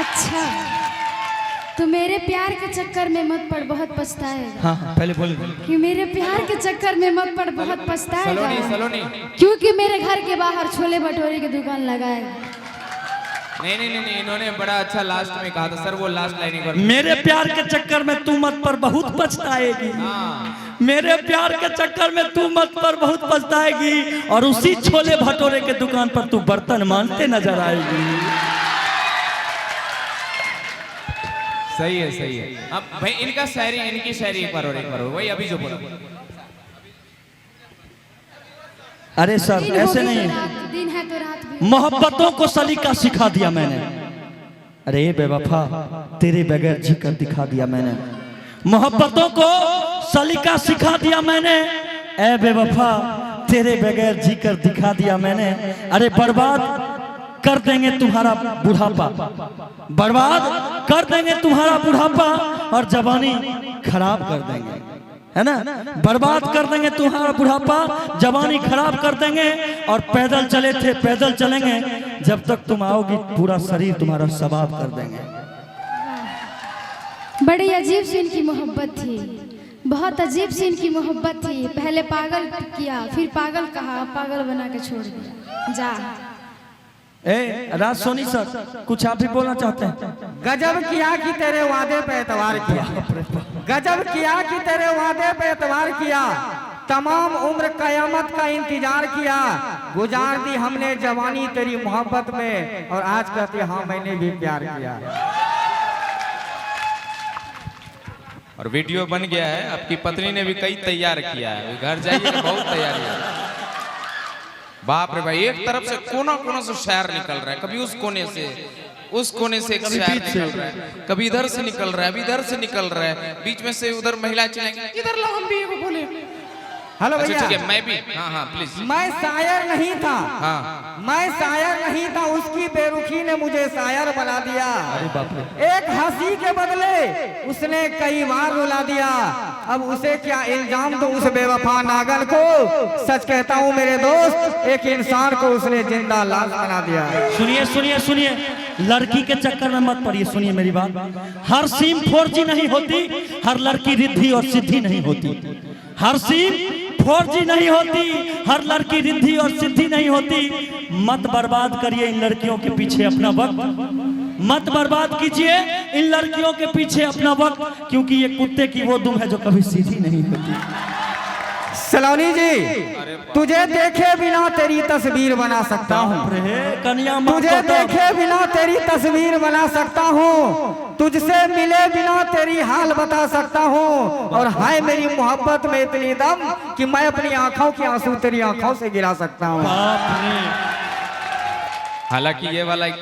अच्छा, तो मेरे प्यार के चक्कर में मत पड़, बहुत पछताएगा। हाँ पहले बोल कि मेरे प्यार के चक्कर में मत पड़, बहुत पछताएगा। सलोनी क्योंकि मेरे घर के बाहर छोले भटूरे की दुकान लगाएगा। नहीं, इन्होंने बड़ा अच्छा लास्ट में कहा था सर, वो लास्ट लाइन एक बार। मेरे प्यार के चक्कर में तू मत पर बहुत पछताएगी। मेरे प्यार के चक्कर में तू मत पर बहुत पछताएगी, और उसी छोले भटूरे के दुकान पर तू बर्तन मांजते नजर आएगी। सही है। अब भाई इनकी शायरी एक बार और वही अभी जो बोला। अरे सर ऐसे नहीं, दिन है तो रात भी। मोहब्बतों को सलीका सिखा दिया मैंने। अरे बेवफा तेरे बगैर जीकर दिखा दिया मैंने। मोहब्बतों को सलीका सिखा दिया मैंने। ए बेवफा तेरे बगैर जीकर दिखा दिया मैंने। अरे बर्बाद कर देंगे तुम्हारा बुढ़ापा, बर्बाद कर देंगे तुम्हारा बुढ़ापा, और जवानी खराब कर देंगे, है ना। बर्बाद कर देंगे तुम्हारा बुढ़ापा, जवानी खराब कर देंगे, और पैदल चले थे पैदल चलेंगे, जब तक तुम आओगी पूरा शरीर तुम्हारा सवाब कर देंगे। बड़ी अजीब सी इनकी मोहब्बत थी, बहुत अजीब सी इनकी मोहब्बत थी। पहले पागल किया, फिर पागल कहा, पागल बना के छोड़ दिया। जा राज सोनी सर, कुछ आप भी बोलना चाहते हैं? गजब किया कि तेरे वादे पे एतवार किया, गजब किया कि तेरे वादे पे एतवार किया, तमाम उम्र कयामत का इंतजार किया, गुजार दी हमने जवानी तेरी मोहब्बत में, और आज कहती हाँ मैंने भी प्यार किया। और वीडियो बन गया है, आपकी पत्नी ने भी कई तैयार किया है, घर जाइए बहुत तैयारी है। बाप रे भाई, एक तरफ से कोना से शायर निकल रहा है, कभी उस कोने से एक शायर निकल रहा है, कभी इधर से निकल रहा है, अभी इधर से निकल रहा है, बीच में से उधर महिला चलेंगे, इधर लो हम भी बोले। हेलो अच्छा भैया, ठीक है, मैं भी हाँ प्लीज। मैं शायर नहीं था, हाँ मैं शायर नहीं था, उसकी बेरुखी ने मुझे शायर बना दिया। एक हंसी के बदले उसने कई बार रुला दिया, अब उसे क्या इल्जाम दो उस बेवफा नागन को। सच कहता हूँ मेरे दोस्त, एक इंसान को उसने जिंदा लाश बना दिया। सुनिए सुनिए सुनिए, लड़की के चक्कर में मत पड़िए। सुनिए मेरी बात, हर सिम 4G नहीं होती, हर लड़की रिद्धि और सिद्धि नहीं होती। हर सिम 4G नहीं होती, हर लड़की रिद्धि और सिद्धि नहीं होती। मत बर्बाद करिए इन लड़कियों के पीछे अपना वक्त, मत बर्बाद कीजिए इन लड़कियों के पीछे अपना वक्त, क्योंकि ये कुत्ते की वो दुम है जो कभी सीधी नहीं होती। सलोनी जी, तुझे देखे बिना तेरी तस्वीर बना सकता हूँ, तुझे देखे बिना तेरी तस्वीर बना सकता हूँ, तुझसे मिले बिना तेरी हाल बता सकता हूँ, और हाय मेरी मोहब्बत में इतनी दम कि मैं अपनी आंखों के आंसू तेरी आंखों से गिरा सकता हूँ। हालांकि ये वाला कई